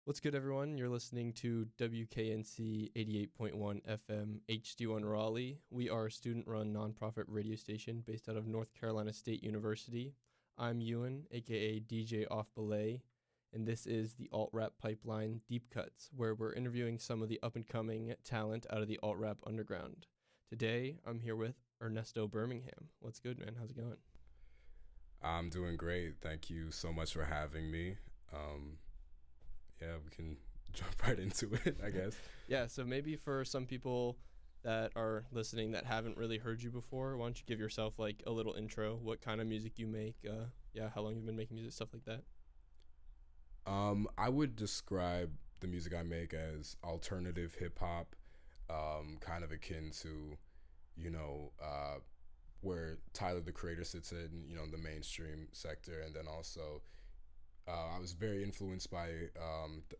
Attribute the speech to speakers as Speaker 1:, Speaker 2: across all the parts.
Speaker 1: What's good, everyone? You're listening to WKNC 88.1 FM HD1 Raleigh. We are a student-run nonprofit radio station based out of North Carolina State University. I'm Ewan, aka DJ Off Belay, and this is the alt-rap pipeline Deepcuts, where we're interviewing some of the up-and-coming talent out of the alt-rap underground. Today, I'm here with Ernesto Brimingham. What's good, man? How's it going?
Speaker 2: I'm doing great. Thank you so much for having me. We can jump right into it, I guess.
Speaker 1: Yeah, so maybe for some people that are listening that haven't really heard you before, why don't you give yourself like a little intro, what kind of music you make, how long you've been making music, stuff like that.
Speaker 2: I would describe the music I make as alternative hip hop, kind of akin to, where Tyler the Creator sits in, the mainstream sector, and then also I was very influenced by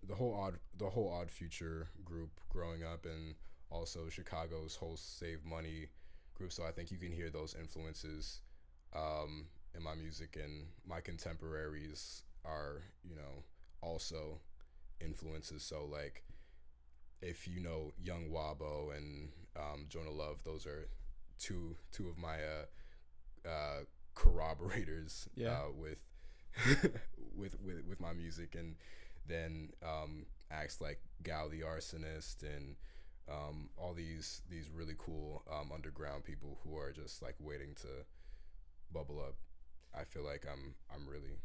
Speaker 2: the whole Odd Future group growing up, and also Chicago's whole Save Money group. So I think you can hear those influences in my music, and my contemporaries are also influences. So like if you know Young Wabo and Jonah Love, those are two of my corroborators with with my music. And then acts like Gal the Arsonist and all these really cool underground people who are just like waiting to bubble up. I feel like I'm really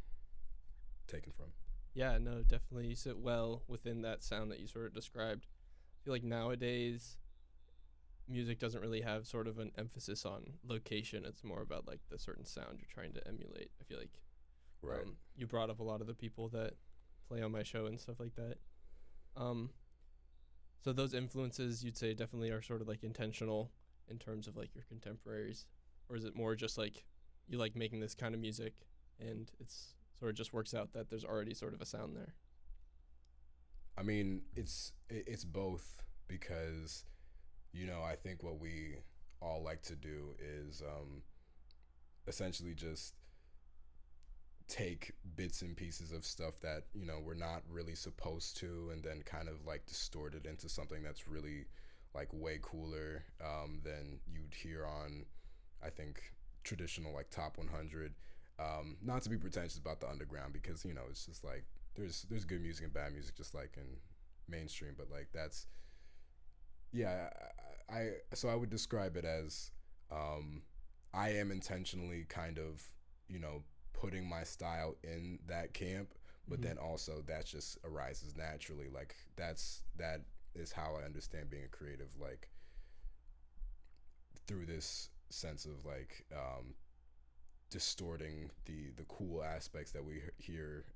Speaker 2: taken from.
Speaker 1: Yeah, no, definitely you sit well within that sound that you sort of described. I feel like nowadays music doesn't really have sort of an emphasis on location. It's more about like the certain sound you're trying to emulate. I feel like
Speaker 2: Right.
Speaker 1: You brought up a lot of the people that play on my show and stuff like that. So those influences you'd say definitely are sort of like intentional in terms of like your contemporaries, or is it more just like you like making this kind of music and it's sort of just works out that there's already sort of a sound there?
Speaker 2: I mean, it's both, because I think what we all like to do is essentially just take bits and pieces of stuff that we're not really supposed to, and then kind of like distort it into something that's really like way cooler than you'd hear on, I think, traditional like top 100. Not to be pretentious about the underground, because it's just like there's good music and bad music just like in mainstream, but like that's so I would describe it as I am intentionally kind of putting my style in that camp, but then also that just arises naturally. Like that is how I understand being a creative, like through this sense of like distorting the cool aspects that we hear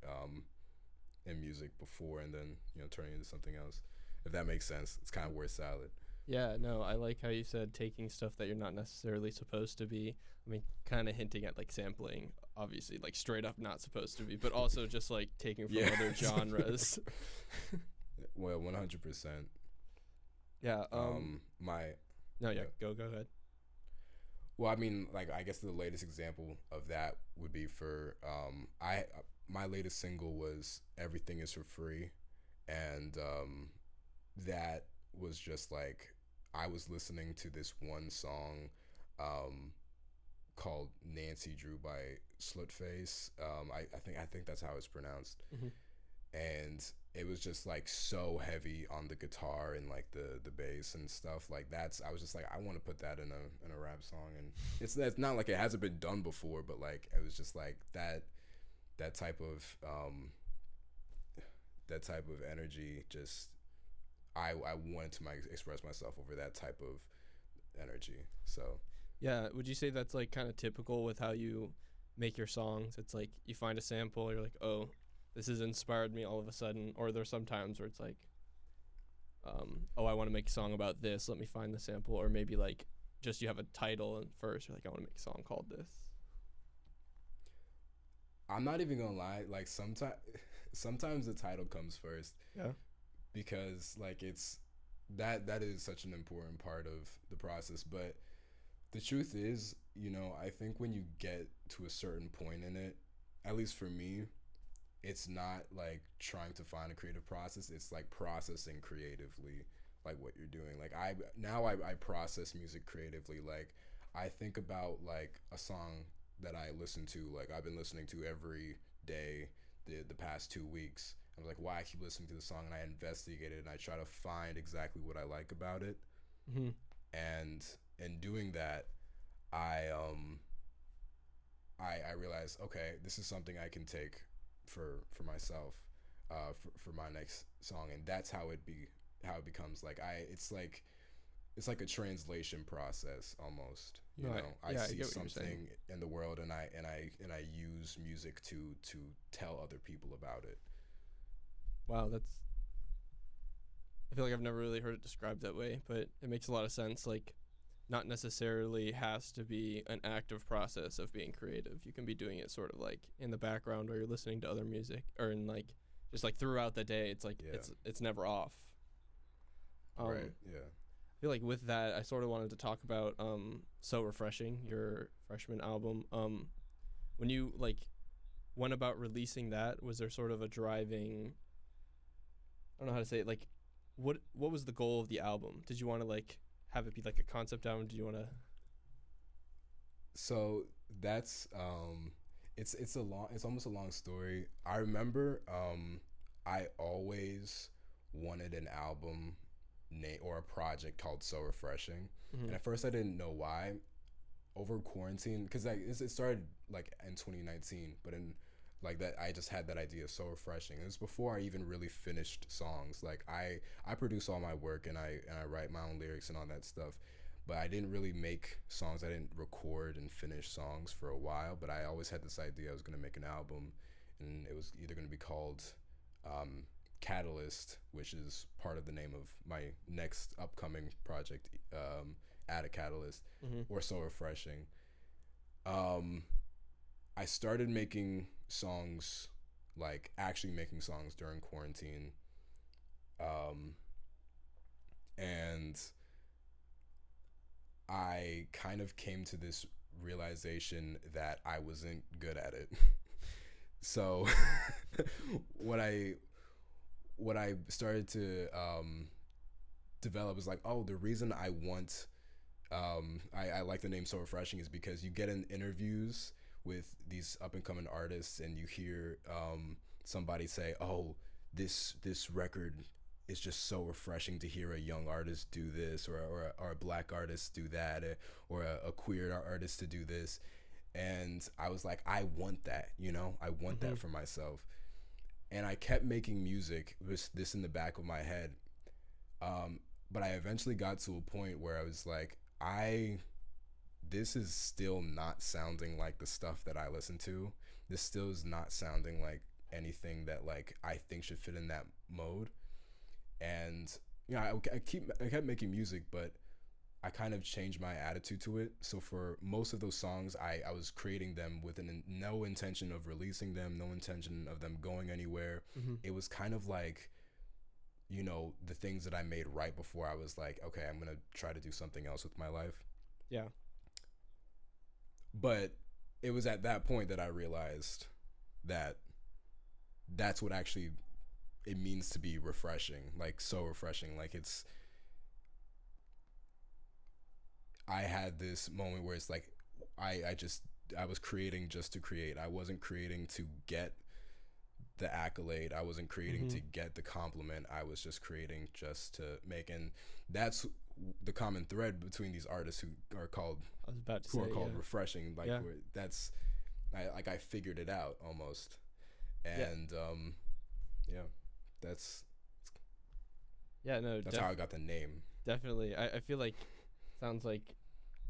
Speaker 2: in music before, and then turning into something else. If that makes sense, it's kind of word salad.
Speaker 1: Yeah, no, I like how you said taking stuff that you're not necessarily supposed to be. I mean, kind of hinting at like sampling, obviously, like straight up not supposed to be, but also just like taking from other genres.
Speaker 2: Well, 100%.
Speaker 1: Yeah.
Speaker 2: My
Speaker 1: No, yeah. Go ahead.
Speaker 2: Well, I mean, like I guess the latest example of that would be for my latest single was "Everything Is for Free," and that was just like I was listening to this one song called Nancy Drew by Slutface. I think that's how it's pronounced.
Speaker 1: Mm-hmm.
Speaker 2: And it was just like so heavy on the guitar and like the bass and stuff. Like I was just like, I want to put that in a rap song. And it's not like it hasn't been done before, but like it was just like that type of energy. Just I wanted to express myself over that type of energy. So
Speaker 1: yeah, would you say that's like kind of typical with how you make your songs? It's like you find a sample, you're like, oh, this has inspired me all of a sudden. Or there's some times where it's like, oh, I want to make a song about this, let me find the sample. Or maybe like just you have a title and first you're like, I want to make a song called this.
Speaker 2: I'm not even gonna lie, like sometimes the title comes first.
Speaker 1: Yeah.
Speaker 2: Because like it's that is such an important part of the process. But the truth is, I think when you get to a certain point in it, at least for me, it's not like trying to find a creative process. It's like processing creatively, like what you're doing. Like I process music creatively. Like I think about like a song that I listen to. Like I've been listening to every day the past 2 weeks. I was like, why I keep listening to the song, and I investigate it and I try to find exactly what I like about it.
Speaker 1: Mm-hmm.
Speaker 2: And in doing that, I I realized, okay, this is something I can take for myself, for my next song, and that's how it becomes like it's like a translation process almost. You
Speaker 1: No,
Speaker 2: know, I
Speaker 1: yeah, I
Speaker 2: see
Speaker 1: get what you're saying.
Speaker 2: something in the world, and I use music to tell other people about it.
Speaker 1: Wow, that's. I feel like I've never really heard it described that way, but it makes a lot of sense. Like, not necessarily has to be an active process of being creative. You can be doing it sort of like in the background while you're listening to other music, or in like just like throughout the day. It's like
Speaker 2: Yeah.
Speaker 1: it's never off.
Speaker 2: Right.
Speaker 1: Um,
Speaker 2: Yeah.
Speaker 1: I feel like with that, I sort of wanted to talk about "So Refreshing," your freshman album. When you like went about releasing that, was there sort of a driving? I don't know how to say it. Like, what was the goal of the album? Did you want to like have it be like a concept album? Did you want to?
Speaker 2: So that's it's almost a long story. I remember I always wanted an album name or a project called So Refreshing.
Speaker 1: Mm-hmm.
Speaker 2: And at first I didn't know why. Over quarantine, because like it started like in 2019, but in like that I just had that idea, So Refreshing. It was before I even really finished songs. Like I produce all my work, and I write my own lyrics and all that stuff, but I didn't really make songs. I didn't record and finish songs for a while, but I always had this idea I was going to make an album, and it was either going to be called um, Catalyst, which is part of the name of my next upcoming project, Add a Catalyst,
Speaker 1: Mm-hmm.
Speaker 2: or So Refreshing. Um, I started making songs, like actually making songs during quarantine, um, and I kind of came to this realization that I wasn't good at it. So what I what I started to develop is like, oh, the reason I want I like the name So Refreshing is because you get in interviews with these up and coming artists, and you hear somebody say, oh, this record is just so refreshing to hear a young artist do this, or a black artist do that, or a queer artist to do this. And I was like, I want that, you know, I want
Speaker 1: Mm-hmm.
Speaker 2: that for myself. And I kept making music with this in the back of my head. But I eventually got to a point where I was like, this is still not sounding like the stuff that I listen to. This still is not sounding like anything that like I think should fit in that mode. And you know, I kept making music, but I kind of changed my attitude to it. So for most of those songs, I was creating them with no intention of releasing them, no intention of them going anywhere.
Speaker 1: Mm-hmm.
Speaker 2: It was kind of like, you know, the things that I made right before I was like, okay, I'm gonna try to do something else with my life.
Speaker 1: Yeah.
Speaker 2: But it was at that point that I realized that that's what actually it means to be refreshing, like so refreshing. Like I had this moment where it's like I was creating just to create. I wasn't creating to get the accolade. I wasn't creating
Speaker 1: Mm-hmm.
Speaker 2: to get the compliment. I was just creating just to make. And that's the common thread between these artists who are called
Speaker 1: I was about to
Speaker 2: who
Speaker 1: say
Speaker 2: are called
Speaker 1: yeah.
Speaker 2: refreshing. Like
Speaker 1: Yeah.
Speaker 2: that's I figured it out almost.
Speaker 1: Yeah.
Speaker 2: And yeah, that's
Speaker 1: Yeah. No.
Speaker 2: how I got the name.
Speaker 1: Definitely. I feel like sounds like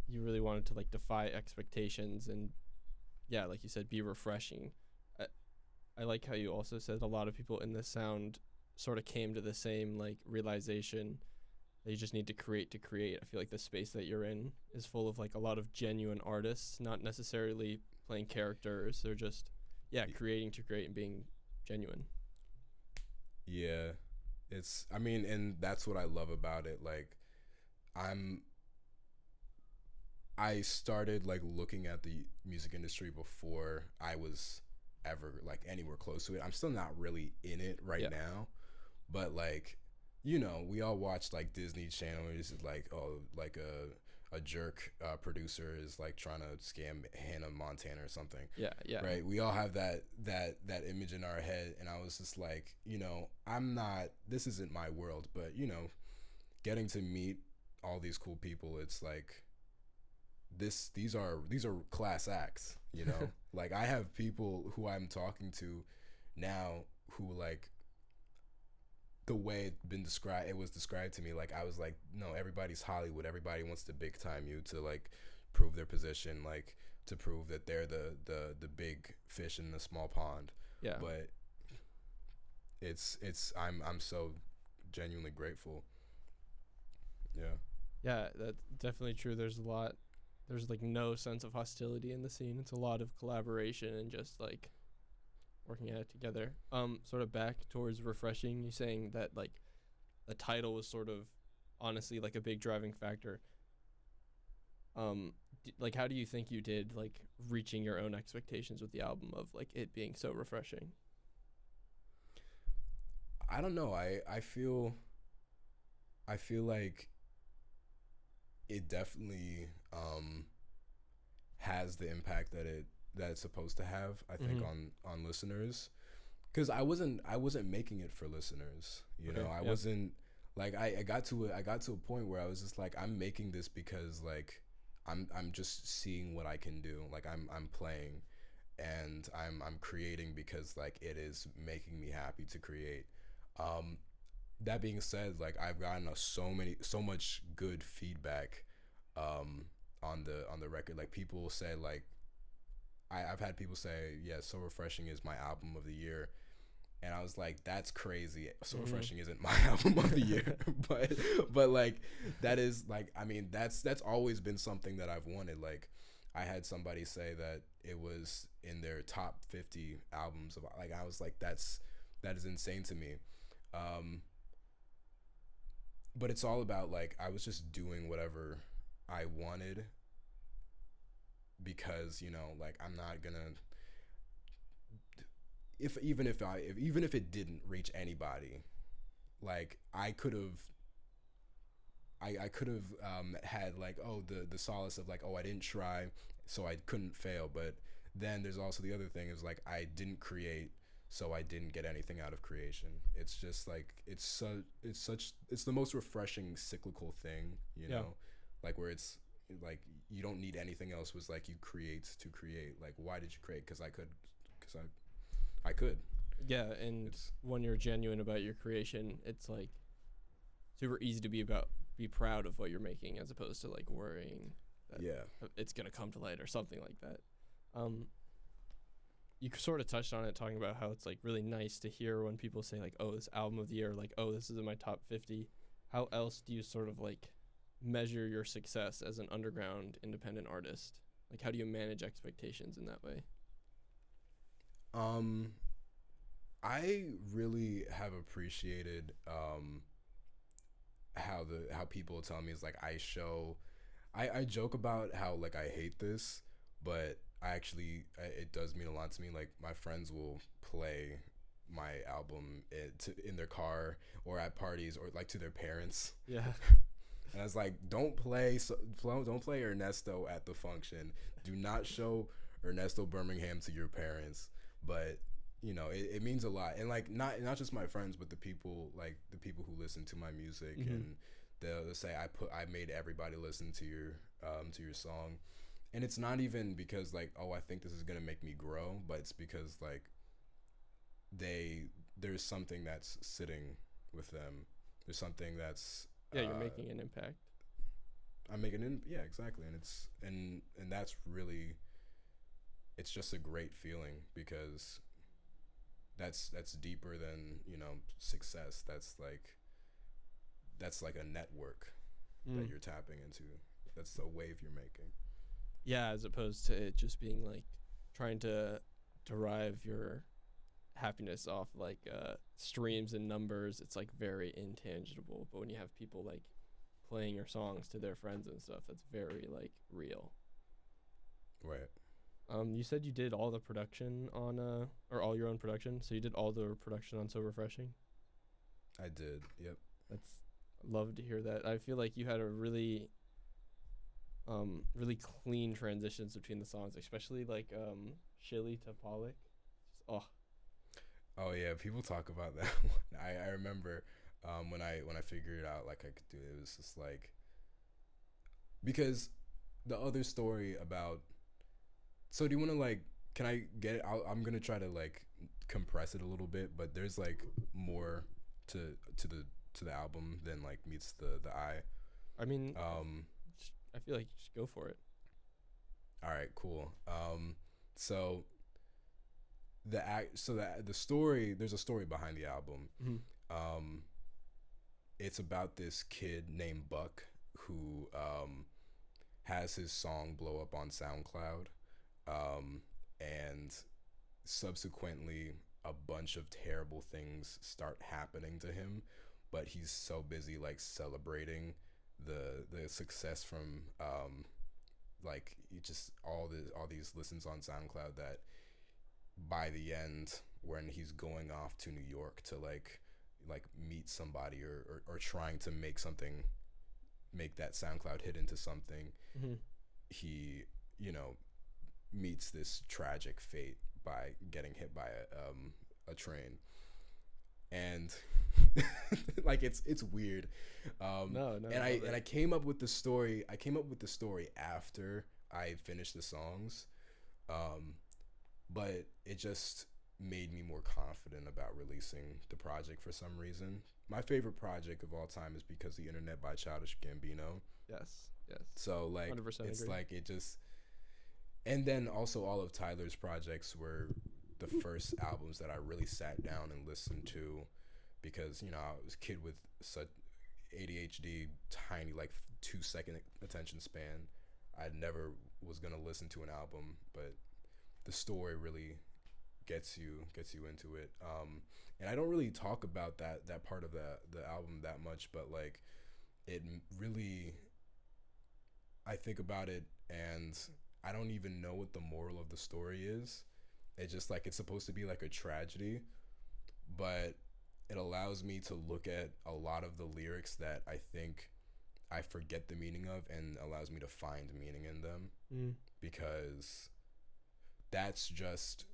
Speaker 1: you really wanted to like defy expectations and yeah, like you said, be refreshing. I, I like how you also said a lot of people in this sound sort of came to the same like realization that you just need to create to create. I feel like the space that you're in is full of like a lot of genuine artists, not necessarily playing characters. They're just yeah, creating to create and being genuine.
Speaker 2: Yeah, I mean, and that's what I love about it. Like I'm I started like looking at the music industry before I was ever like anywhere close to it. I'm still not really in it right
Speaker 1: Yeah.
Speaker 2: now, but like, you know, we all watch like Disney Channel. It's like, oh, like a jerk producer is like trying to scam Hannah Montana or something.
Speaker 1: Yeah. Yeah.
Speaker 2: Right, we all have that image in our head, and I was just like, you know, I'm not, this isn't my world, but you know, getting to meet all these cool people, it's like these are class acts, you know. Like, I have people who I'm talking to now who, like, the way it was described to me, like, I was like, no, everybody's Hollywood, everybody wants to big time you to like prove their position, like to prove that they're the big fish in the small pond.
Speaker 1: Yeah.
Speaker 2: But I'm so genuinely grateful. Yeah.
Speaker 1: Yeah, that's definitely true. There's like no sense of hostility in the scene. It's a lot of collaboration and just like working at it together. Sort of back towards refreshing, you saying that like the title was sort of honestly like a big driving factor. Like how do you think you did like reaching your own expectations with the album of like it being so refreshing?
Speaker 2: I don't know. I feel like it definitely has the impact that it's supposed to have. I think on listeners, because I wasn't making it for listeners. You know, I wasn't like I got to a point where I was just like, I'm making this because like I'm just seeing what I can do. Like I'm playing, and I'm creating because like it is making me happy to create. That being said, like I've gotten so much good feedback on the record. Like people say like I've had people say, yeah, So Refreshing is my album of the year. And I was like, that's crazy. So Refreshing isn't my album of the year. but like that is like, I mean, that's always been something that I've wanted. Like I had somebody say that it was in their top 50 albums of, like, I was like, that is insane to me. But it's all about like I was just doing whatever I wanted, because you know, like I'm not gonna, even if it didn't reach anybody, like I could have had like, oh, the solace of like, oh, I didn't try, so I couldn't fail. But then there's also the other thing is like I didn't create, so I didn't get anything out of creation. It's just like it's the most refreshing cyclical thing, you know, like where it's like you don't need anything else. Was like you create to create. Like why did you create? Because I could.
Speaker 1: Yeah, and when you're genuine about your creation, it's like super easy to be proud of what you're making, as opposed to like worrying that it's gonna come to light or something like that. You sort of touched on it, talking about how it's like really nice to hear when people say like, oh, this album of the year, like, oh, this is in my top 50. How else do you sort of like measure your success as an underground independent artist? Like how do you manage expectations in that way?
Speaker 2: I really have appreciated how people tell me is like I joke about how like I hate this, but it does mean a lot to me. Like my friends will play my album in their car or at parties or like to their parents.
Speaker 1: Yeah.
Speaker 2: And I was like, don't play Ernesto at the function. Do not show Ernesto Birmingham to your parents. But you know, it means a lot. And like not just my friends, but the people who listen to my music, and they'll say I made everybody listen to your song. And it's not even because like, oh, I think this is gonna make me grow, but it's because like there's something that's sitting with them. There's something that's
Speaker 1: you're making an impact.
Speaker 2: I'm making exactly. And that's really, it's just a great feeling, because that's deeper than, you know, success. That's like a network that you're tapping into. That's a wave you're making.
Speaker 1: Yeah, as opposed to it just being like trying to derive your happiness off like streams and numbers. It's like very intangible. But when you have people like playing your songs to their friends and stuff, that's very like real.
Speaker 2: Right.
Speaker 1: You said you did all the production on or all your own production, so you did all the production on So Refreshing.
Speaker 2: I did. Yep.
Speaker 1: That's love to hear that. I feel like you had a really clean transitions between the songs, especially like Shilly to Pollock. Oh,
Speaker 2: Oh yeah, people talk about that one. I remember when I figured out like I could do it, it was just like because the other story about. So do you want to like? Can I get it? I'm gonna try to like compress it a little bit, but there's like more to to the to the album than like meets the eye.
Speaker 1: I mean,
Speaker 2: Um,
Speaker 1: I feel like just go for it.
Speaker 2: all right, cool. So the story, there's a story behind the album.
Speaker 1: Mm-hmm.
Speaker 2: Um, it's about this kid named Buck who has his song blow up on SoundCloud, and subsequently a bunch of terrible things start happening to him, but he's so busy like celebrating the success from like just all these listens on SoundCloud that by the end when he's going off to New York to like meet somebody or trying to make that SoundCloud hit into something,
Speaker 1: Mm-hmm.
Speaker 2: he meets this tragic fate by getting hit by a train, and like it's weird.
Speaker 1: No,
Speaker 2: And I came up with the story. I came up with the story after I finished the songs, um, but it just made me more confident about releasing the project for some reason. My favorite project of all time is Because the Internet by Childish Gambino.
Speaker 1: yes,
Speaker 2: So like
Speaker 1: 100%
Speaker 2: it's
Speaker 1: agree.
Speaker 2: like it just, and then also all of Tyler's projects were the first albums that I really sat down and listened to because I was a kid with such ADHD, tiny like 2 second attention span. I never was gonna listen to an album, but the story really gets you into it. And I don't really talk about that part of the album that much, but like it really, I think about it and I don't even know what the moral of the story is. It's just like it's supposed to be like a tragedy, but it allows me to look at a lot of the lyrics that I think I forget the meaning of and allows me to find meaning in them,
Speaker 1: Mm.
Speaker 2: because that's just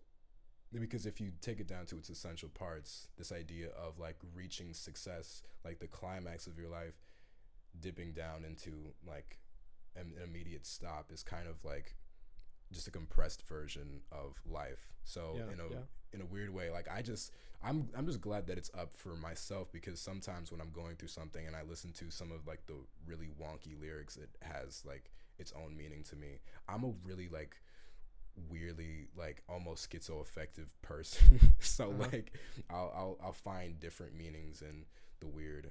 Speaker 2: because if you take it down to its essential parts, this idea of like reaching success, like the climax of your life, dipping down into like an immediate stop is kind of like just a compressed version of life. So
Speaker 1: Yeah, yeah.
Speaker 2: in a weird way, like I'm just glad that it's up for myself, because sometimes when I'm going through something and I listen to some of like the really wonky lyrics, it has like its own meaning to me. I'm a really like weirdly like almost schizoaffective person. So
Speaker 1: Uh-huh.
Speaker 2: like I'll find different meanings in the weird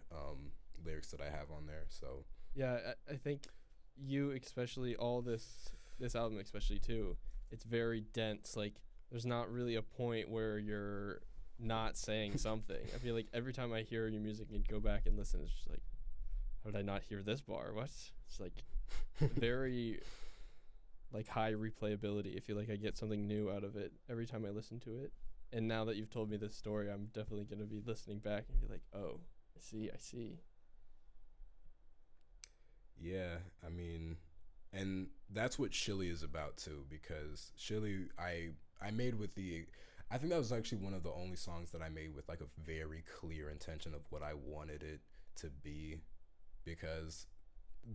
Speaker 2: lyrics that I have on there. So
Speaker 1: Yeah, I think you especially all this album especially too. It's very dense. Like there's not really a point where you're not saying something. I feel like every time I hear your music and go back and listen, it's just like, how did I not hear this bar? What? It's like very like high replayability. I feel like I get something new out of it every time I listen to it. And now that you've told me this story, I'm definitely gonna be listening back and be like, oh, I see.
Speaker 2: yeah, I mean, and that's what Shilly is about too, because Shilly I made with the, I think that was actually one of the only songs that I made with like a very clear intention of what I wanted it to be, because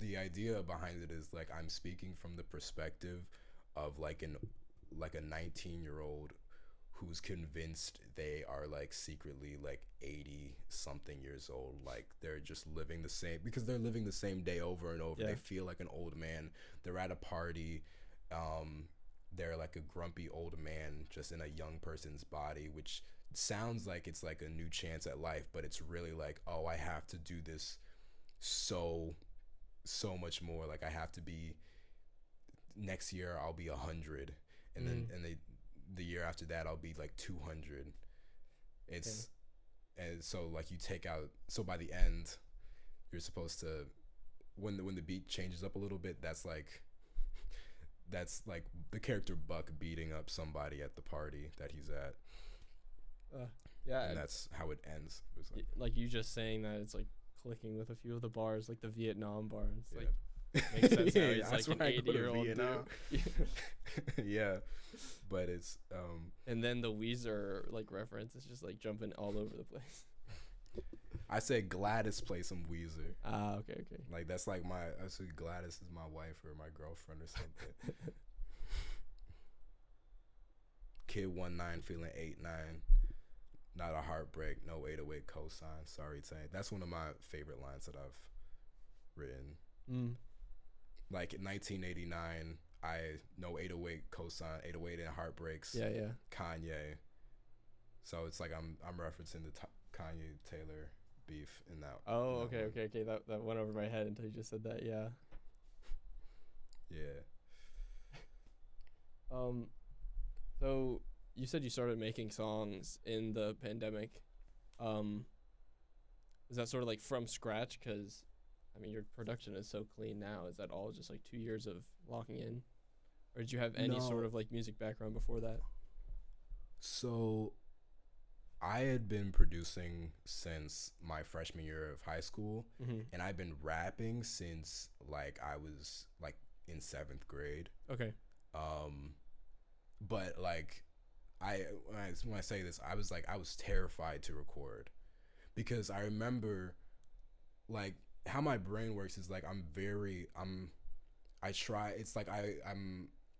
Speaker 2: the idea behind it is like I'm speaking from the perspective of like a 19-year-old who's convinced they are like secretly like 80 something years old, like they're just living the same because they're living the same day over and over.
Speaker 1: Yeah.
Speaker 2: They feel like an old man. They're at a party, um they're like a grumpy old man just in a young person's body, which sounds like it's like a new chance at life, but it's really like, oh, I have to do this so much more. Like I have to be, next year I'll be 100, and then
Speaker 1: Mm.
Speaker 2: the year after that I'll be like 200.
Speaker 1: Okay.
Speaker 2: It's, and so like you take out, so by the end you're supposed to, when the beat changes up a little bit, that's like that's like the character Buck beating up somebody at the party that he's at.
Speaker 1: Yeah,
Speaker 2: And that's how it ends. It's
Speaker 1: like you just saying that, it's like clicking with a few of the bars, like the Vietnam bar. It's
Speaker 2: yeah.
Speaker 1: like makes sense
Speaker 2: Yeah,
Speaker 1: how he's
Speaker 2: that's
Speaker 1: like an
Speaker 2: where I go to
Speaker 1: 80-year-old dude.
Speaker 2: Vietnam. Yeah, but it's
Speaker 1: And then the Weezer like reference is just like jumping all over the place.
Speaker 2: I said Gladys play some Weezer.
Speaker 1: Okay.
Speaker 2: Like that's like I said Gladys is my wife or my girlfriend or something. Kid 19 feeling 8-9. Not a heartbreak, no 808 cosign. Sorry, Tank. That's one of my favorite lines that I've written. Like in 1989, no 808 cosign, 808 and heartbreaks.
Speaker 1: Yeah.
Speaker 2: Kanye. So it's like I'm referencing the Kanye Taylor beef in that.
Speaker 1: Oh,
Speaker 2: in that
Speaker 1: okay. That went over my head until you just said that. Yeah.
Speaker 2: Yeah.
Speaker 1: So you said you started making songs in the pandemic. Is that sort of like from scratch? Because, I mean, your production is so clean now. Is that all just like 2 years of locking in? Or did you have any sort of like music background before that?
Speaker 2: So I had been producing since my freshman year of high school. And I've been rapping since like I was like in 7th grade.
Speaker 1: Okay.
Speaker 2: But like when I say this, I was terrified to record because I remember like how my brain works is like I'm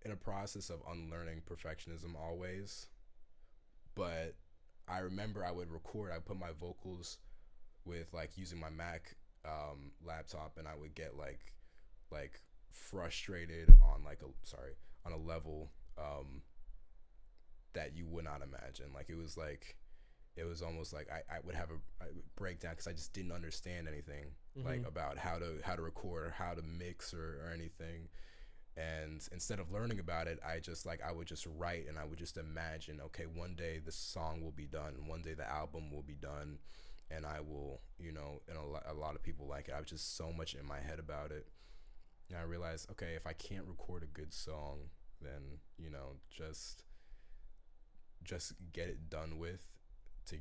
Speaker 2: in a process of unlearning perfectionism always. But I remember I would put my vocals with like using my Mac laptop, and I would get like frustrated on on a level that you would not imagine. Like it was almost like I would have a breakdown because I just didn't understand anything like about how to record or how to mix or anything. And instead of learning about it, I would just write, and I would just imagine, okay, one day the song will be done, one day the album will be done, and I will, and a lot of people like it. I was just so much in my head about it. And I realized, okay, if I can't record a good song, then, just get it done with to,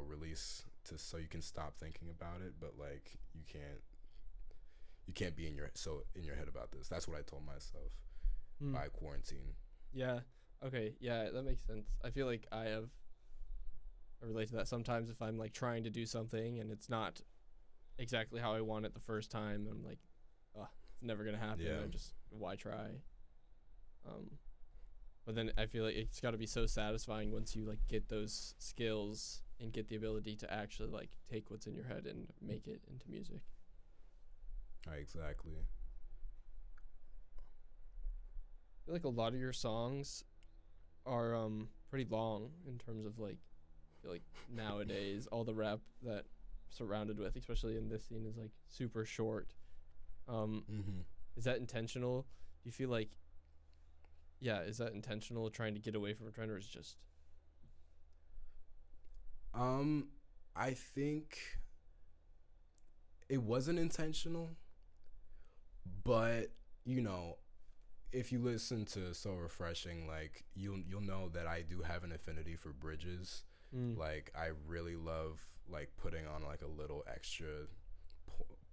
Speaker 2: release so you can stop thinking about it. But like, you can't be in your head about this. That's what I told myself by quarantine.
Speaker 1: Yeah. Okay. Yeah, that makes sense. I feel like I relate to that sometimes if I'm like trying to do something and it's not exactly how I want it the first time. I'm like, oh, it's never gonna happen.
Speaker 2: Yeah.
Speaker 1: Why try? But then I feel like it's got to be so satisfying once you like get those skills and get the ability to actually like take what's in your head and make it into music.
Speaker 2: Right, exactly.
Speaker 1: I feel like a lot of your songs are pretty long in terms of like, I feel like nowadays all the rap that surrounded with, especially in this scene, is like super short. Is that intentional? Do you feel like, is that intentional, trying to get away from a trend, or is it just?
Speaker 2: I think it wasn't intentional, but if you listen to So Refreshing, like you'll know that I do have an affinity for bridges. Like I really love like putting on like a little extra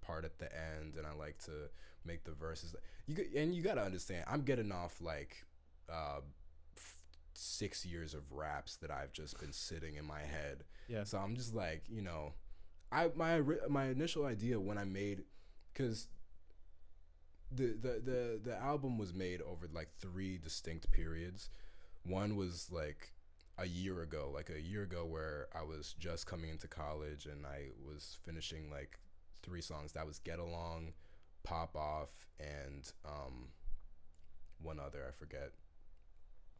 Speaker 2: part at the end, and I like to make the verses. You gotta understand, I'm getting off like 6 years of raps that I've just been sitting in my head.
Speaker 1: Yeah.
Speaker 2: So I'm just like, my initial idea when I made, because the album was made over like 3 distinct periods. One was like a year ago where I was just coming into college and I was finishing like 3 songs. That was Get Along, Pop Off, and one other, I forget.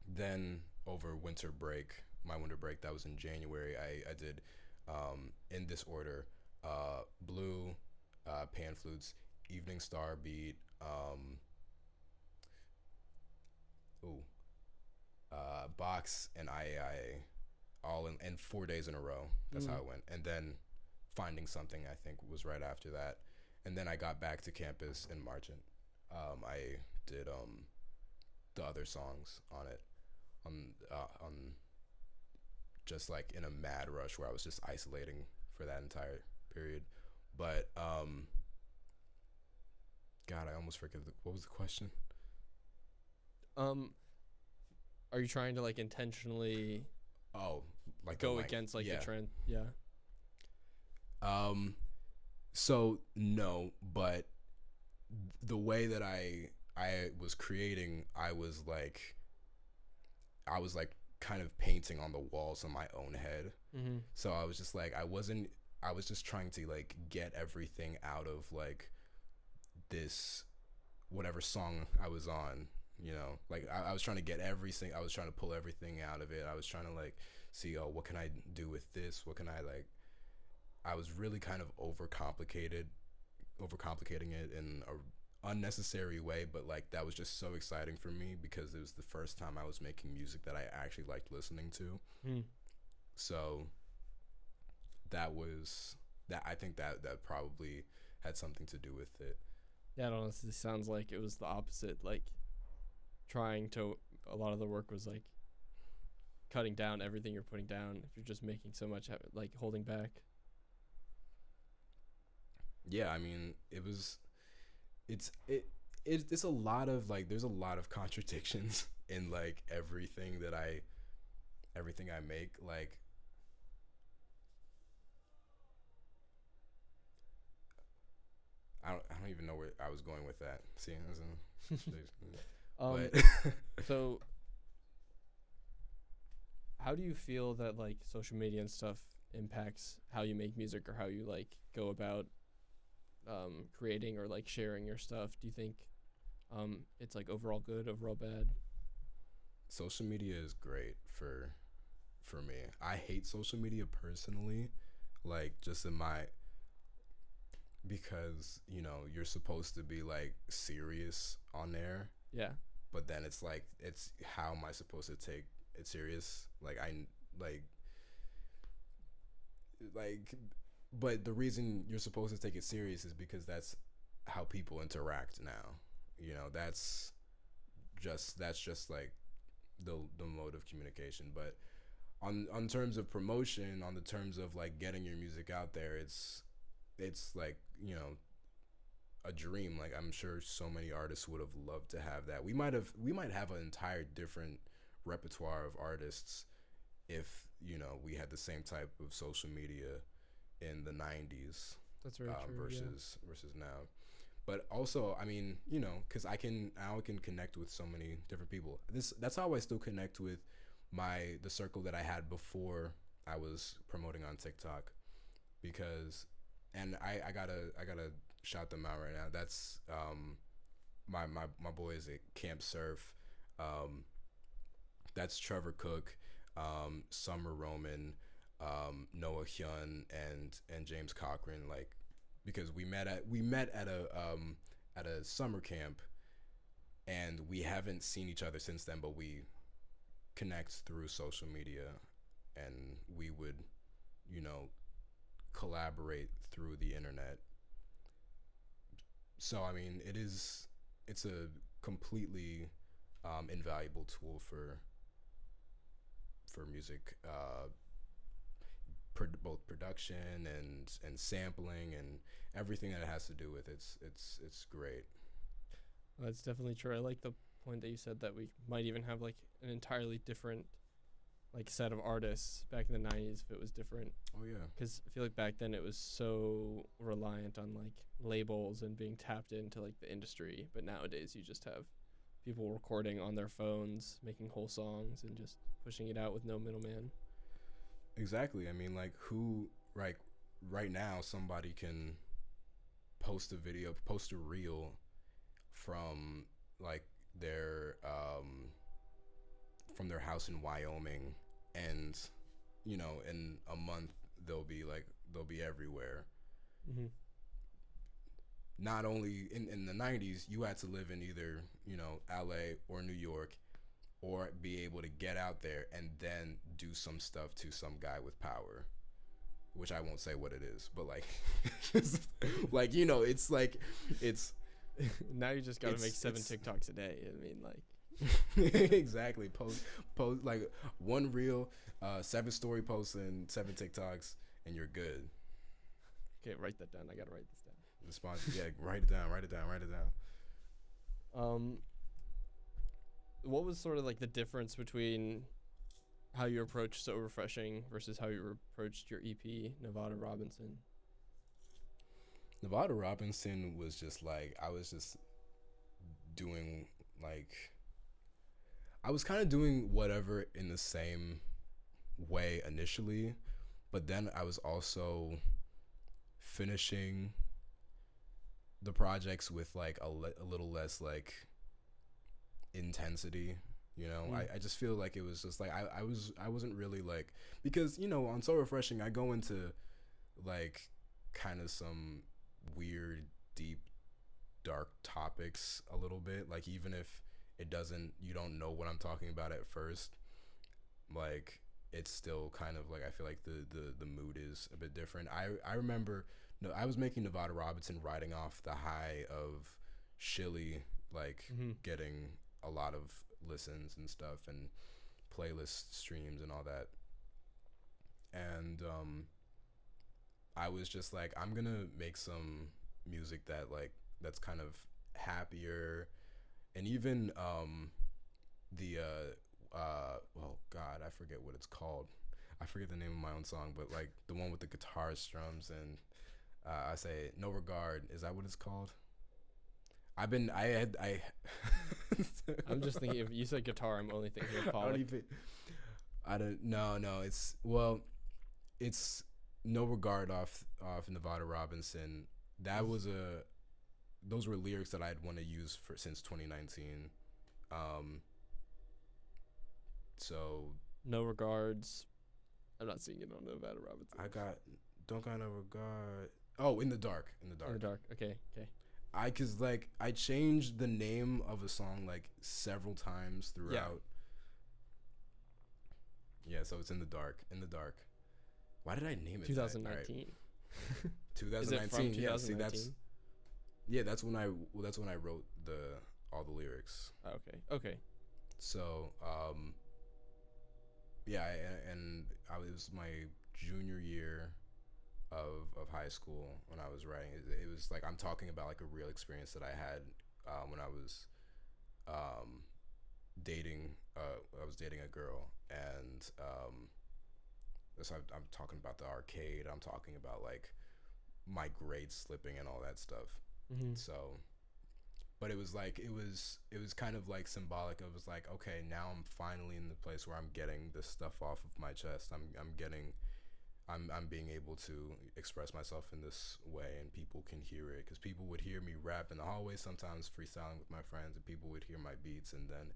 Speaker 2: Then over my winter break, that was in January, I did in this order, Blue, Pan Flutes, Evening Star Beat, Box, and IAIA, all in 4 days in a row. That's how it went. And then Finding Something, I think, was right after that. And then I got back to campus in March, and I did the other songs on it, on just like in a mad rush where I was just isolating for that entire period. But God, I almost forget what was the question.
Speaker 1: Are you trying to like intentionally
Speaker 2: Oh, like
Speaker 1: go against like the trend? Yeah.
Speaker 2: So no, but the way that I was creating, I was like kind of painting on the walls in my own head.
Speaker 1: Mm-hmm.
Speaker 2: So I was just like, I was just trying to like get everything out of like this whatever song I was on, you know, like I was trying to get everything. I was trying to pull everything out of it. I was trying to like see, oh, what can I do with this? What can I like? I was really kind of overcomplicating it in a unnecessary way, but like that was just so exciting for me because it was the first time I was making music that I actually liked listening to. So that was that. I think that probably had something to do with it.
Speaker 1: Yeah, it honestly sounds like it was the opposite. Like a lot of the work was like cutting down everything you're putting down if you're just making so much, like holding back.
Speaker 2: Yeah, I mean, it's a lot of like, there's a lot of contradictions in like everything I make. Like, I don't even know where I was going with that. See, but
Speaker 1: So how do you feel that like social media and stuff impacts how you make music or how you like go about creating or like sharing your stuff? Do you think it's like overall good, overall bad?
Speaker 2: social media is great for me. I hate social media personally, like just in my because you know you're supposed to be like serious on there,
Speaker 1: Yeah.
Speaker 2: but then it's like, it's how am I supposed to take it serious? Like I like but the reason you're supposed to take it serious is because that's how people interact now. You know, that's just like the mode of communication. But on terms of promotion, on the terms of like getting your music out there, it's like, you know, a dream. Like I'm sure so many artists would have loved to have that. We might have an entire different repertoire of artists if, you know, we had the same type of social media in the 90s.
Speaker 1: That's very true.
Speaker 2: Versus now. But also, I mean, you know, because I can connect with so many different people. That's how I still connect with the circle that I had before I was promoting on TikTok, because, and I gotta shout them out right now. That's my boys at Camp Surf. That's Trevor Cook, Summer Roman, Noah Hyun, and James Cochran. Like, because we met at a summer camp, and we haven't seen each other since then, but we connect through social media, and we would, you know, collaborate through the internet. So I mean, it's a completely invaluable tool for music, both production and sampling and everything that it has to do with it's great.
Speaker 1: That's definitely true. I like the point that you said that we might even have like an entirely different like set of artists back in the 90s if it was different.
Speaker 2: Oh yeah.
Speaker 1: Because I feel like back then it was so reliant on like labels and being tapped into like the industry, but nowadays you just have people recording on their phones, making whole songs and just pushing it out with no middleman.
Speaker 2: Exactly. I mean, like, who, like, right now somebody can post a reel from like their house in Wyoming, and you know, in a month they'll be everywhere.
Speaker 1: Mm-hmm.
Speaker 2: Not only in the 90s, you had to live in either, you know, LA or New York, or be able to get out there and then do some stuff to some guy with power, which I won't say what it is, but like, like, you know, it's like, it's
Speaker 1: now you just gotta make 7 TikToks a day. I mean, like,
Speaker 2: Exactly. Post like one reel, 7 story posts and 7 TikToks, and you're good.
Speaker 1: Okay, write that down. I gotta write this down.
Speaker 2: The sponsor, yeah, write it down, write it down, write it down.
Speaker 1: Um, what was sort of like the difference between how you approached So Refreshing versus how you approached your EP, Nevada Robinson?
Speaker 2: Nevada Robinson was just like I was just doing like I was kind of doing whatever in the same way initially, but then I was also finishing the projects with like a little less like intensity. I just feel like it was just like I wasn't really like, because on So Refreshing I go into like kind of some weird deep dark topics a little bit, like even if you don't know what I'm talking about at first, like it's still kind of like I feel like the mood is a bit different. I remember I was making Nevada Robinson riding off the high of Shilly, like getting a lot of listens and stuff and playlist streams and all that. And I was just like, I'm gonna make some music that's kind of happier, and even the well, God, I forget what it's called. I forget the name of my own song, but like the one with the guitar strums and I say no regard. Is that what it's called? I
Speaker 1: I'm just thinking, if you said guitar, I'm only thinking of Pollock.
Speaker 2: No, it's no regard off Nevada Robinson. Those were lyrics that I'd want to use since 2019. So
Speaker 1: No regards. I'm not seeing it on Nevada Robinson.
Speaker 2: Don't got no regard. Oh, in the dark.
Speaker 1: In the dark. Okay.
Speaker 2: I changed the name of a song like several times throughout. Yeah, so it's in the dark. Why did I name it
Speaker 1: 2019.
Speaker 2: Right. 2019.
Speaker 1: Is it from 2019?
Speaker 2: Yeah, that's when I wrote all the lyrics.
Speaker 1: Okay.
Speaker 2: So, yeah, and it was my junior year of high school when I was writing. It was like I'm talking about like a real experience that I had when I was dating. I was dating a girl, and so I'm talking about the arcade. I'm talking about like my grades slipping and all that stuff. So, but it was like it was kind of like symbolic. It was like, okay, now I'm finally in the place where I'm getting this stuff off of my chest. I'm being able to express myself in this way, and people can hear it, because people would hear me rap in the hallway, sometimes freestyling with my friends, and people would hear my beats, and then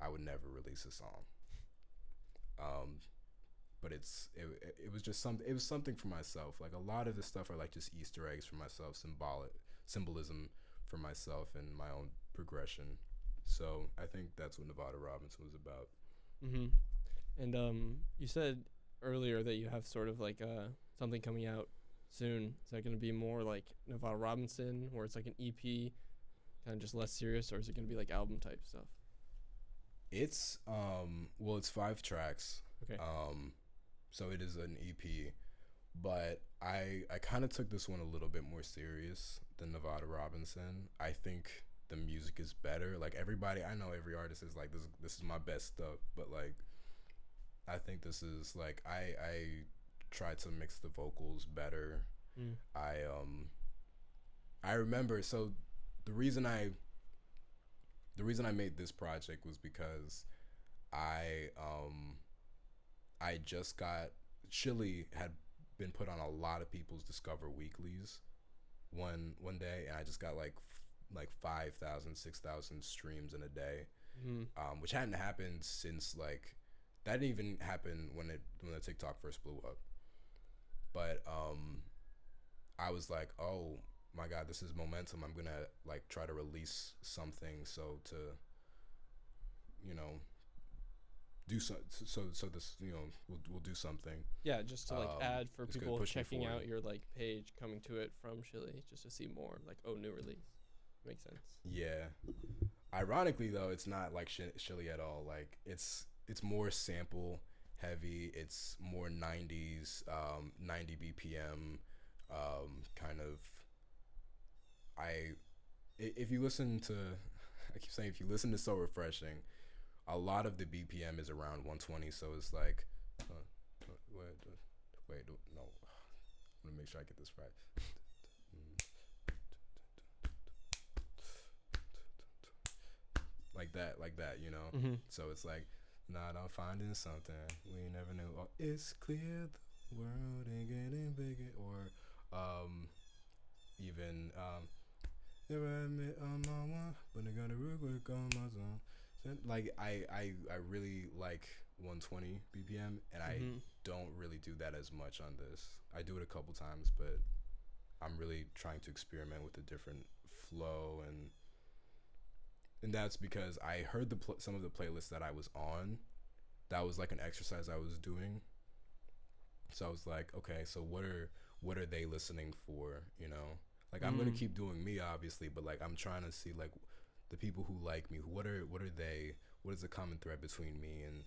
Speaker 2: I would never release a song. But it was just something. It was something for myself. Like a lot of this stuff are like just Easter eggs for myself, symbolism for myself and my own progression. So I think that's what Nevada Robinson was about.
Speaker 1: And you said earlier that you have sort of like something coming out soon. Is that going to be more like Nevada Robinson, where it's like an EP, kind of just less serious, or is it going to be like album type stuff?
Speaker 2: It's well, it's 5 tracks.
Speaker 1: Okay.
Speaker 2: So it is an EP, but I kind of took this one a little bit more serious than Nevada Robinson. I think the music is better. Like everybody, I know every artist is like this is my best stuff, but like I think this is like I tried to mix the vocals better. I remember, so the reason I made this project was because I just got Shilly had been put on a lot of people's Discover Weeklies one day, and I just got like 5,000, 6,000 streams in a day, which hadn't happened since like that didn't even happen when the TikTok first blew up. But I was like, oh my God, this is momentum. I'm gonna like try to release something to do so this we'll do something.
Speaker 1: Yeah, just to like add for people checking
Speaker 2: out
Speaker 1: your like page, coming to it from Shilly, just to see more like, oh, new release. Makes sense.
Speaker 2: Yeah. Ironically though, it's not like Shilly at all. Like it's more sample heavy. It's more 90s, 90 BPM, kind of. I if you listen to, I keep saying if you listen to So Refreshing, a lot of the BPM is around 120. So it's like, wait, no, I'm gonna make sure I get this right. Like that, you know.
Speaker 1: Mm-hmm.
Speaker 2: So it's like, not I'm finding something we never knew. Oh, it's clear the world ain't getting bigger, or even never admit I'm on one, but I gotta work on my zone. Like I really like 120 BPM, and I don't really do that as much on this. I do it a couple times, but I'm really trying to experiment with a different flow, and that's because I heard some of the playlists that I was on. That was like an exercise I was doing. So I was like, okay, so what are they listening for? You know, like I'm gonna keep doing me, obviously, but like I'm trying to see like the people who like me. What are they? What is the common thread between me and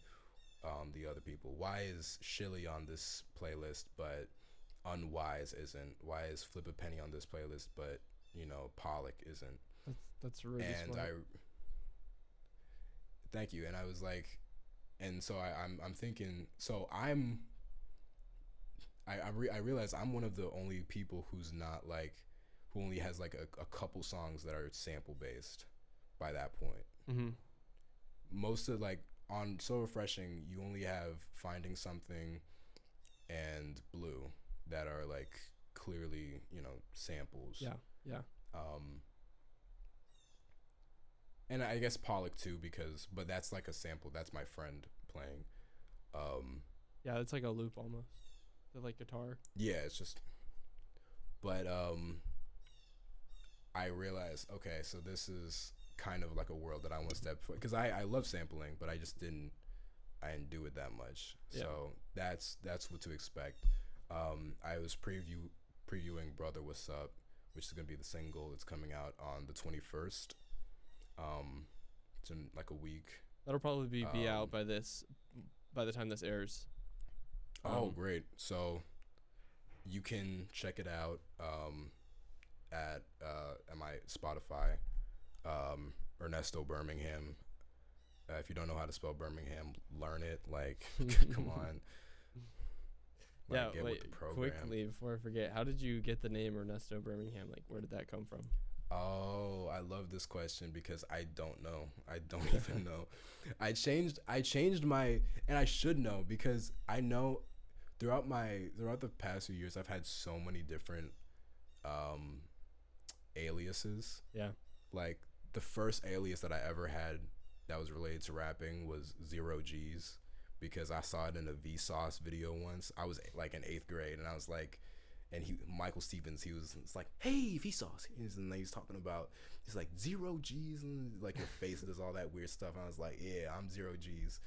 Speaker 2: the other people? Why is Shilly on this playlist, but Unwise isn't? Why is Flip a Penny on this playlist, but you know Pollock isn't?
Speaker 1: That's really
Speaker 2: and
Speaker 1: smart.
Speaker 2: Thank you. And I was like, and so I'm thinking, so I realize I'm one of the only people who's not like, who only has like a couple songs that are sample based by that point.
Speaker 1: Mm-hmm.
Speaker 2: Most of like on So Refreshing, you only have Finding Something and Blue that are like clearly, you know, samples.
Speaker 1: Yeah.
Speaker 2: And I guess Pollock too, but that's like a sample. That's my friend playing.
Speaker 1: Yeah, it's like a loop almost. The like guitar.
Speaker 2: Yeah, it's just. But I realized, okay, so this is kind of like a world that I want to step for, because I love sampling, but I didn't do it that much.
Speaker 1: Yeah.
Speaker 2: So that's what to expect. I was previewing Brother What's Up, which is gonna be the single. It's coming out on the 21st. It's in like a week.
Speaker 1: That'll probably be out by the time this airs.
Speaker 2: Oh, great. So you can check it out at my Spotify, Ernesto Birmingham. If you don't know how to spell Birmingham, learn it. Like, come on. Like,
Speaker 1: Yeah,
Speaker 2: get
Speaker 1: wait,
Speaker 2: with the program.
Speaker 1: quickly before I forget, how did you get the name Ernesto Brimingham? Like, where did that come from?
Speaker 2: Oh, I love this question because I don't know. I don't even know. I changed my, and I should know because I know throughout the past few years I've had so many different aliases.
Speaker 1: Yeah.
Speaker 2: Like the first alias that I ever had that was related to rapping was Zero G's, because I saw it in a Vsauce video once. I was like in 8th grade, and I was like, and Michael Stevens, it's like, hey, Vsauce, and he's talking about, he's like 0 G's, and like your face does all that weird stuff. And I was like, yeah, I'm 0 G's.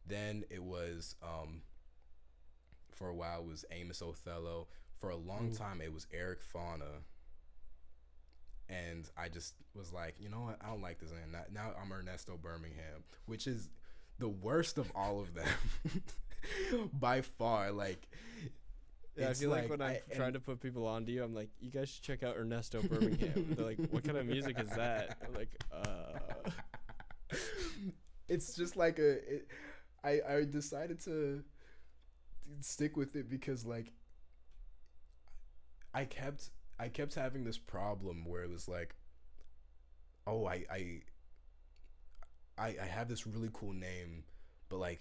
Speaker 2: Then it was for a while it was Amos Othello. For a long time it was Eric Fauna. And I just was like, you know what? I don't like this. And now I'm Ernesto Birmingham, which is the worst of all of them by far. Like,
Speaker 1: yeah, I feel like when I'm trying to put people onto you, I'm like, you guys should check out Ernesto Birmingham. They're like, what kind of music is that? I'm like,
Speaker 2: It's just like I decided to stick with it because like I kept having this problem where it was like, oh, I have this really cool name, but like,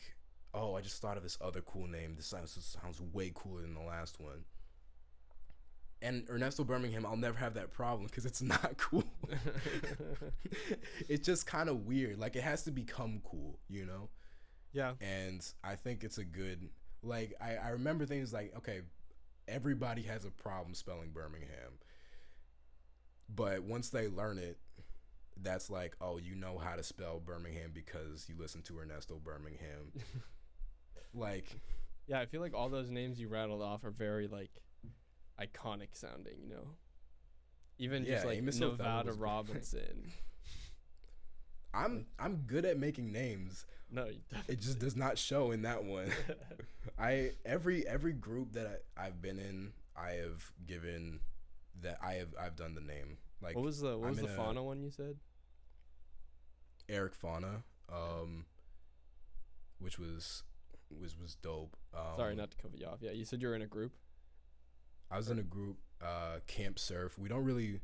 Speaker 2: oh, I just thought of this other cool name. This sounds way cooler than the last one. And Ernesto Birmingham, I'll never have that problem because it's not cool. It's just kind of weird. Like, it has to become cool, you know?
Speaker 1: Yeah.
Speaker 2: And I think it's a good, like, I remember things like, okay, everybody has a problem spelling Birmingham. But once they learn it, that's like, oh, you know how to spell Birmingham because you listen to Ernesto Birmingham. Like,
Speaker 1: yeah, I feel like all those names you rattled off are very like iconic sounding, you know? Even just
Speaker 2: Yeah,
Speaker 1: like
Speaker 2: Amos Othello
Speaker 1: Nevada
Speaker 2: was good.
Speaker 1: Robinson. Like,
Speaker 2: I'm good at making names.
Speaker 1: no, you
Speaker 2: It just
Speaker 1: definitely.
Speaker 2: does not show in that one. Every group that I've been in, I have given that I've done the name. Like
Speaker 1: What
Speaker 2: I'm
Speaker 1: was
Speaker 2: in
Speaker 1: the
Speaker 2: a
Speaker 1: fauna one you said?
Speaker 2: Eric Fauna,
Speaker 1: Yeah.
Speaker 2: which was dope.
Speaker 1: Sorry, not to cut you off. Yeah, you said you were in a group.
Speaker 2: I was
Speaker 1: Or
Speaker 2: in a group, Camp Surf. We don't really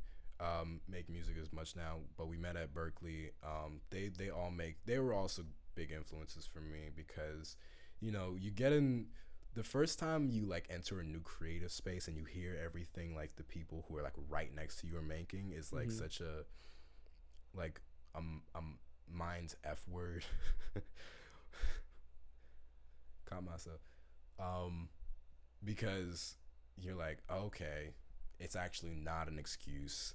Speaker 2: make music as much now, but we met at Berkeley. They were also big influences for me because, you get in the first time you like enter a new creative space and you hear everything like the people who are like right next to you are making is like
Speaker 1: mm-hmm.
Speaker 2: such a like mind's F word. Caught myself. Um, because you're like, okay, it's actually not an excuse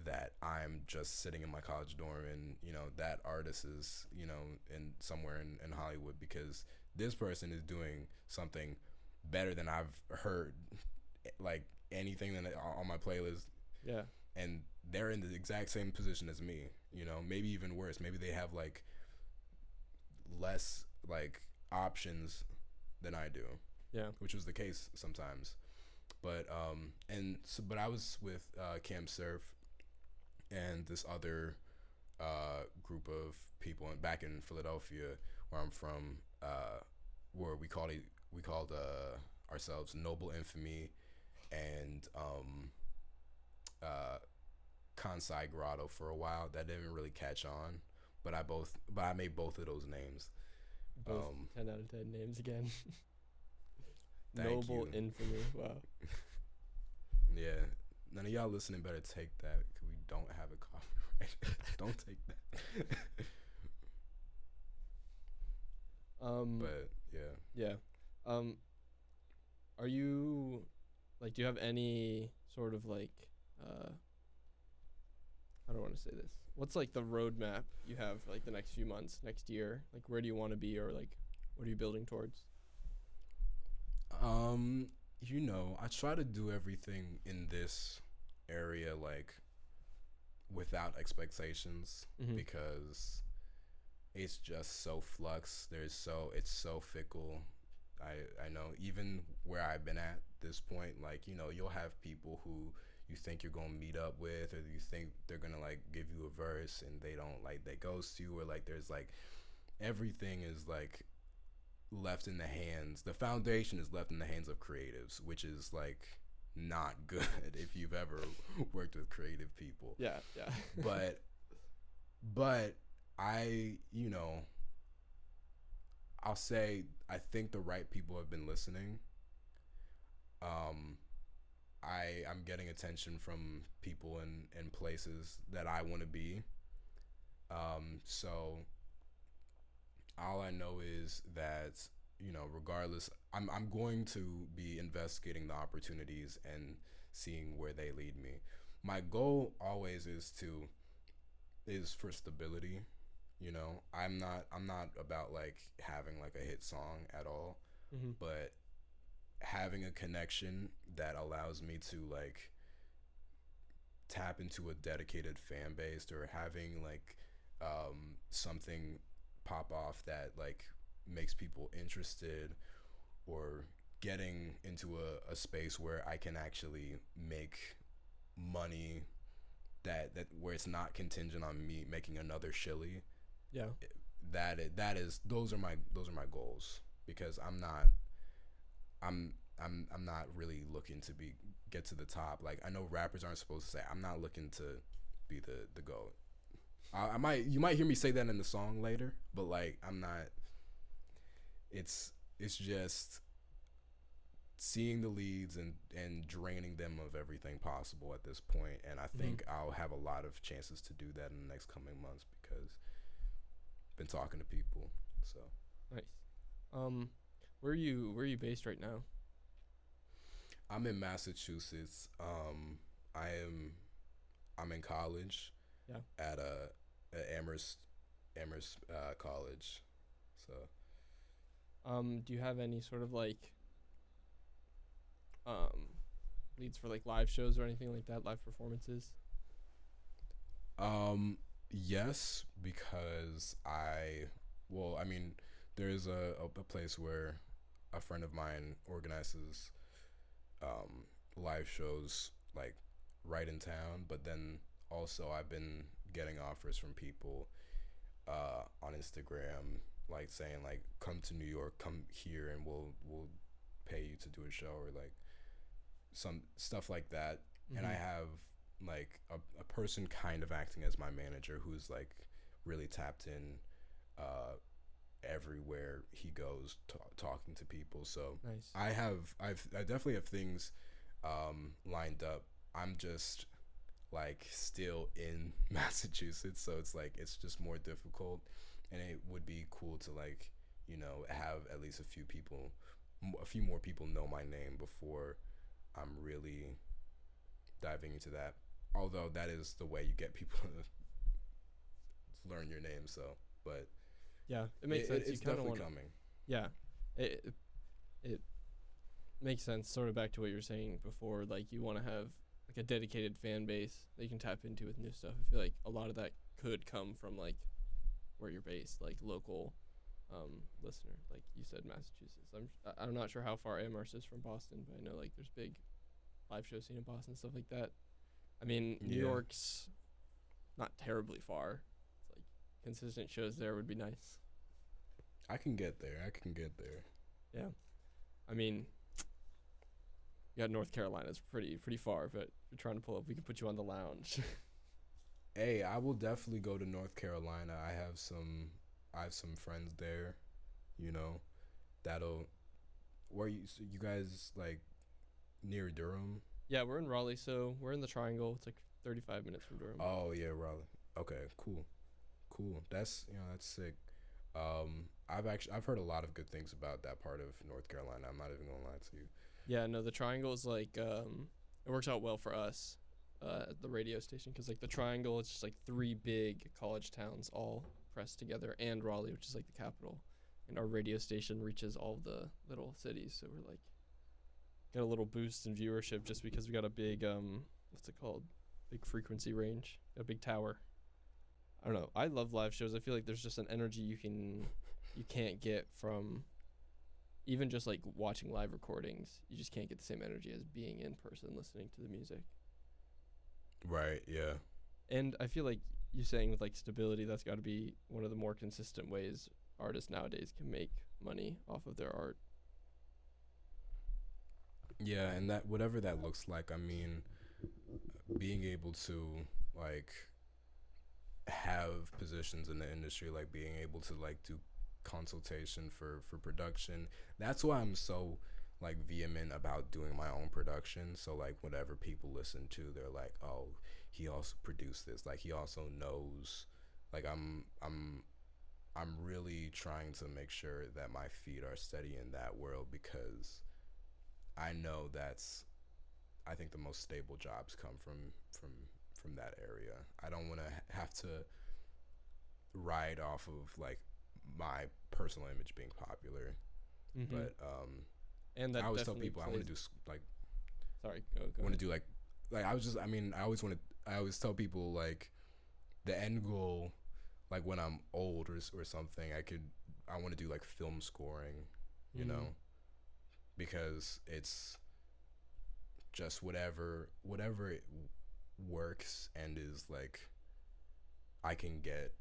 Speaker 2: that I'm just sitting in my college dorm and that artist is in somewhere in Hollywood because this person is doing something better than I've heard like anything that on my playlist,
Speaker 1: Yeah.
Speaker 2: and they're in the exact same position as me, maybe even worse. Maybe they have like less like options than I do,
Speaker 1: Yeah.
Speaker 2: which was the case sometimes. But I was with Camp Surf and this other group of people back in Philadelphia, where I'm from, where we called ourselves Noble Infamy and uh, Kansai Grotto for a while. That didn't really catch on, but I made both of those names.
Speaker 1: Both 10 out of 10 names again.
Speaker 2: Thank
Speaker 1: Noble
Speaker 2: you.
Speaker 1: infamy. Wow.
Speaker 2: Yeah, none of y'all listening better take that because we don't have a copyright. Don't take that. But yeah.
Speaker 1: Yeah. Um. Are you like? Do you have any sort of like? How do I want to say this? What's like the roadmap you have for like the next few months, next year? Like, where do you want to be, or like, what are you building towards?
Speaker 2: Um, I try to do everything in this area like without expectations
Speaker 1: Mm-hmm.
Speaker 2: because it's just so flux. It's so fickle. I know even where I've been at this point, like, you'll have people who you think you're gonna meet up with or you think they're gonna like give you a verse and they don't, like, they ghost you, or like there's like everything is like left in the hands, the foundation is left in the hands of creatives, which is like not good if you've ever worked with creative people.
Speaker 1: Yeah. Yeah.
Speaker 2: But but I, I'll say I think the right people have been listening. Um I'm getting attention from people in places that I want to be. So all I know is that, regardless, I'm going to be investigating the opportunities and seeing where they lead me. My goal always is for stability. I'm not about like having like a hit song at all,
Speaker 1: Mm-hmm.
Speaker 2: but having a connection that allows me to like tap into a dedicated fan base, or having like something pop off that like makes people interested, or getting into a space where I can actually make money that where it's not contingent on me making another Shilly.
Speaker 1: Yeah.
Speaker 2: Those are my goals, because I'm not really looking to get to the top. Like, I know rappers aren't supposed to say, I'm not looking to be the GOAT. You might hear me say that in the song later, but like I'm not. It's just seeing the leads and draining them of everything possible at this point, and I
Speaker 1: Mm-hmm.
Speaker 2: think I'll have a lot of chances to do that in the next coming months because I've been talking to people. So
Speaker 1: Nice. Um, where are you based right now?
Speaker 2: I'm in Massachusetts. I am I'm in college
Speaker 1: Yeah.
Speaker 2: at Amherst College. So
Speaker 1: Do you have any sort of like um leads for like live shows or anything like that, live performances?
Speaker 2: Yes, because I mean, there's a place where a friend of mine organizes live shows like right in town, but then also I've been getting offers from people on Instagram like saying like come to New York, come here and we'll pay you to do a show or like some stuff like that. And I
Speaker 1: Mm-hmm.
Speaker 2: have like a person kind of acting as my manager who's like really tapped in uh, everywhere he goes talking to people. So
Speaker 1: Nice.
Speaker 2: I definitely have things lined up. I'm just like still in Massachusetts, so it's like it's just more difficult, and it would be cool to like have at least a few more people know my name before I'm really diving into that. Although that is the way you get people to learn your name. So, but
Speaker 1: Yeah, it makes sense. You
Speaker 2: it's
Speaker 1: kind of
Speaker 2: definitely
Speaker 1: want to.
Speaker 2: coming.
Speaker 1: Yeah, it makes sense. Sort of back to what you were saying before. Like you want to have like a dedicated fan base that you can tap into with new stuff. I feel like a lot of that could come from like where you're based, like local listener. Like you said, Massachusetts. I'm not sure how far Amherst is from Boston, but I know like there's big live show scene in Boston, stuff like that. I mean, New
Speaker 2: Yeah,
Speaker 1: York's not terribly far. It's like consistent shows there would be nice.
Speaker 2: I can get there. I can get there.
Speaker 1: Yeah. I mean, yeah, North Carolina's pretty far, but if you're trying to pull up, we can put you on the lounge.
Speaker 2: Hey, I will definitely go to North Carolina. I have some friends there. You know, that'll where you guys like near Durham.
Speaker 1: Yeah, we're in Raleigh, so we're in the Triangle. It's like 35 minutes from Durham.
Speaker 2: Oh yeah, Raleigh. Okay, cool, cool. That's sick. I've heard a lot of good things about that part of North Carolina. I'm not even gonna lie to you.
Speaker 1: Yeah, no, the Triangle is like it works out well for us at the radio station because like the Triangle, it's just like three big college towns all pressed together, and Raleigh, which is like the capital, and our radio station reaches all the little cities. So we're like got a little boost in viewership just because we got a big what's it called, big frequency range, a big tower. I don't know. I love live shows. I feel like there's just an energy you can't get from even just like watching live recordings. You just can't get the same energy as being in person listening to the music.
Speaker 2: Right. Yeah.
Speaker 1: And I feel like you saying with like stability, that's got to be one of the more consistent ways artists nowadays can make money off of their art.
Speaker 2: Yeah, and that whatever that looks like. I mean, being able to like have positions in the industry, like being able to like do consultation for production. That's why I'm so like vehement about doing my own production. So like whatever people listen to, they're like, oh, he also produced this. Like he also knows. Like I'm really trying to make sure that my feet are steady in that world because I know that's I think the most stable jobs come from from that area. I don't want to have to ride off of like my personal image being popular,
Speaker 1: Mm-hmm.
Speaker 2: but
Speaker 1: And
Speaker 2: I
Speaker 1: that
Speaker 2: always tell
Speaker 1: definitely
Speaker 2: people I want
Speaker 1: plays.
Speaker 2: to do like
Speaker 1: Sorry, go
Speaker 2: want to
Speaker 1: ahead.
Speaker 2: do like I was just I mean I always tell people like the end goal like when I'm old or something I want to do like film scoring, you
Speaker 1: Mm.
Speaker 2: know, because it's just whatever it works and is like I can get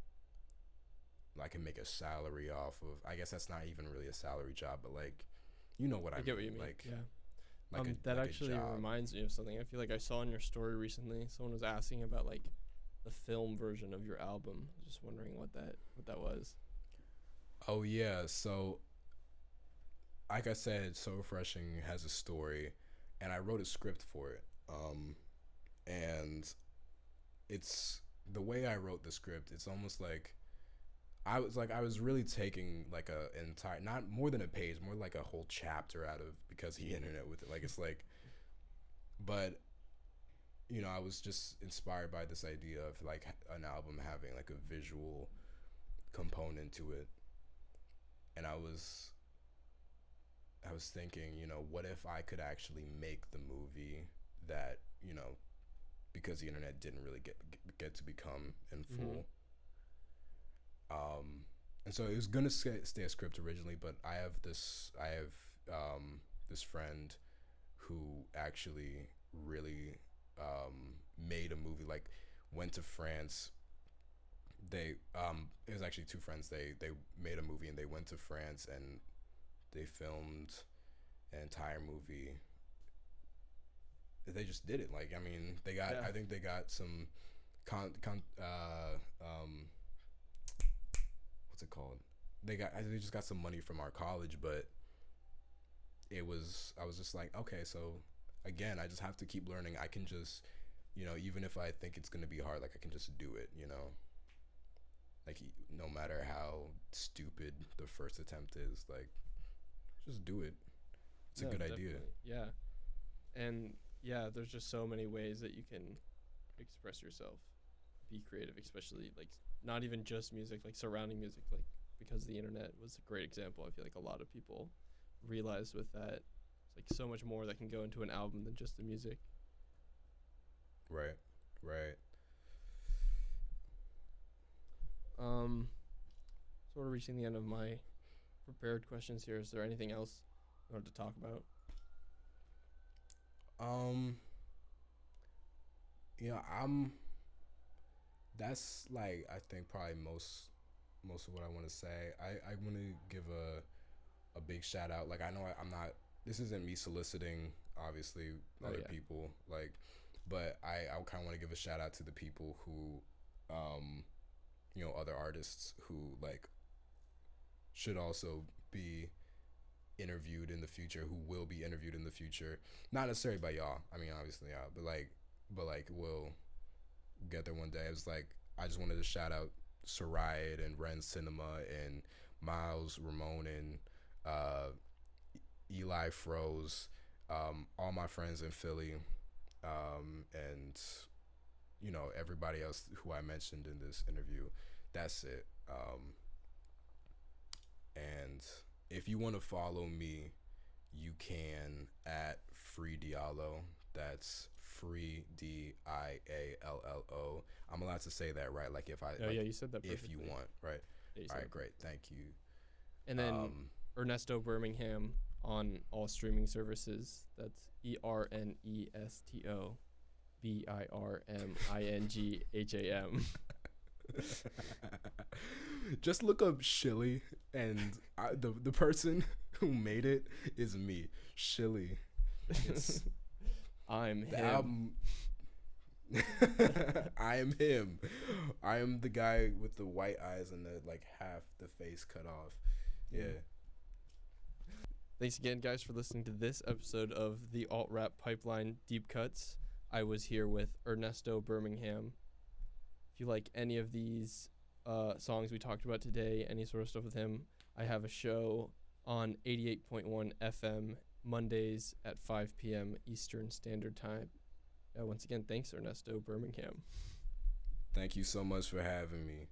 Speaker 2: I can make a salary off of. I guess that's not even really a salary job, but like you know what I
Speaker 1: I get what you
Speaker 2: mean,
Speaker 1: mean.
Speaker 2: like
Speaker 1: Yeah.
Speaker 2: like
Speaker 1: That
Speaker 2: a
Speaker 1: actually
Speaker 2: job.
Speaker 1: reminds me of something. I feel like I saw in your story recently. Someone was asking about like the film version of your album. Just wondering what that was.
Speaker 2: Oh yeah, so like I said, So Refreshing has a story, and I wrote a script for it. And it's the way I wrote the script. It's almost like I was really taking like a entire not more than a page, more like a whole chapter out of because the internet with it. Like it's like, but I was just inspired by this idea of like an album having like a visual component to it, and I was thinking, what if I could actually make the movie that, you know, because the internet didn't really get to become in full. And so it was gonna stay a script originally, but I have this friend who actually really made a movie. Like, went to France. They it was actually two friends. They made a movie and they went to France and they filmed an entire movie. They just did it. Like, I mean, they got, I think they got some what's it called? They just got some money from our college, but I was just like, okay, so again, I just have to keep learning. I can just, you know, even if I think it's gonna be hard, like, I can just do it, you know. Like, no matter how stupid the first attempt is, like, just do it. It's a good idea.
Speaker 1: Yeah. And yeah, there's just so many ways that you can express yourself, be creative, especially like not even just music, like surrounding music, like because the internet was a great example. I feel like a lot of people realized with that it's like so much more that can go into an album than just the music.
Speaker 2: Right.
Speaker 1: Sort of reaching the end of my prepared questions here. Is there anything else you wanted to talk about?
Speaker 2: You know, that's like, I think probably most of what I want to say. I want to give a big shout out. Like, I know I'm not, this isn't me soliciting obviously other people, like, but I kind of want to give a shout out to the people who you know, other artists who like should also be interviewed in the future, who will be interviewed in the future, not necessarily by y'all, I mean, obviously y'all, but like we'll get there one day. It was like, I just wanted to shout out Saride and Ren Cinema and Miles Ramon and Eli Froze, all my friends in Philly, and you know, everybody else who I mentioned in this interview. That's it. And if you want to follow me, you can at Free Diallo. That's Free Diallo. I'm allowed to say that, right? Like, if I
Speaker 1: you said that perfectly.
Speaker 2: If you want, right?
Speaker 1: Yeah,
Speaker 2: all right, great, thank you.
Speaker 1: And then Ernesto Birmingham on all streaming services. That's ERNESTO BIRMINGHAM.
Speaker 2: Just look up Shilly, and the person who made it is me, Shilly.
Speaker 1: I'm him.
Speaker 2: Album, I am him. I am the guy with the white eyes and the like half the face cut off. Yeah.
Speaker 1: Thanks again, guys, for listening to this episode of the Altrap Pipeline Deepcuts. I was here with Ernesto Brimingham. If you like any of these songs we talked about today, any sort of stuff with him, I have a show on 88.1 FM Mondays at 5 p.m. Eastern Standard Time. Once again, thanks, Ernesto Brimingham.
Speaker 2: Thank you so much for having me.